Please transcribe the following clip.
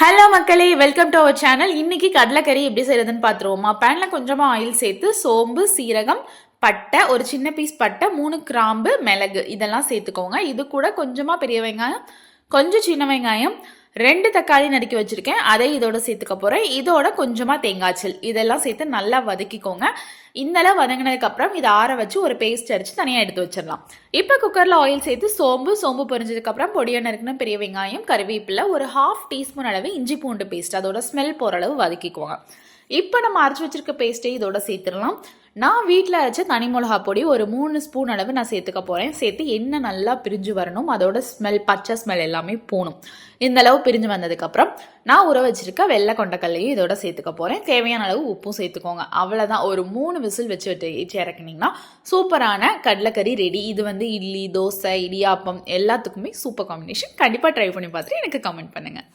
Hello மக்களே, welcome to our channel. இன்னைக்கு கடலைக்கறி எப்படி செய்யறதுன்னு பார்த்துருவோமா. பேனில் கொஞ்சமாக ஆயில் சேர்த்து சோம்பு, சீரகம், பட்டை, ஒரு சின்ன பீஸ் பட்டை, 3 கிராம்பு, மிளகு இதெல்லாம் சேர்த்துக்கோங்க. இது கூட கொஞ்சமாக பெரிய வெங்காயம், கொஞ்சம் சின்ன வெங்காயம், 2 தக்காளி நறுக்கி வச்சுருக்கேன், அதை இதோட சேர்த்துக்க போகிறேன். இதோட கொஞ்சமாக தேங்காய்ச்சல் இதெல்லாம் சேர்த்து நல்லா வதக்கிக்கோங்க. இந்தளவு வதங்கினதுக்கப்புறம் இதை ஆற வச்சு ஒரு பேஸ்ட் அடித்து தனியாக எடுத்து வச்சிடலாம். இப்போ குக்கரில் ஆயில் சேர்த்து சோம்பு பொரிஞ்சதுக்கப்புறம் பொடியாக நறுக்கின பெரிய வெங்காயம், கறிவேப்பிலை, ஒரு 1/2 டீஸ்பூன் அளவு இஞ்சி பூண்டு பேஸ்ட் அதோட ஸ்மெல் போகிற அளவு வதக்கிக்குவோங்க. இப்போ நம்ம அரைச்சி வச்சிருக்க பேஸ்ட்டை இதோட சேர்த்துடலாம். நான் வீட்டில் அரைச்ச தனி மிளகா பொடி ஒரு 3 ஸ்பூன் அளவு நான் சேர்த்துக்க போகிறேன். சேர்த்து எண்ணெய் நல்லா பிரிஞ்சு வரணும், அதோட ஸ்மெல் பச்சை ஸ்மெல் எல்லாமே போகணும். இந்தளவு பிரிஞ்சு வந்ததுக்கப்புறம் நான் ஊற வச்சுருக்க வெள்ளை கொண்டக்கல்லையும் இதோட சேர்த்துக்க போகிறேன். தேவையான அளவு உப்பும் சேர்த்துக்கோங்க. அவ்வளோதான். ஒரு 3 விசில் வச்சு இறக்குனிங்கன்னா சூப்பரான கடலைக்கறி ரெடி. இது இட்லி, தோசை, இடியாப்பம் எல்லாத்துக்குமே சூப்பர் காம்பினேஷன். கண்டிப்பாக ட்ரை பண்ணி பார்த்துட்டு எனக்கு கமெண்ட் பண்ணுங்கள்.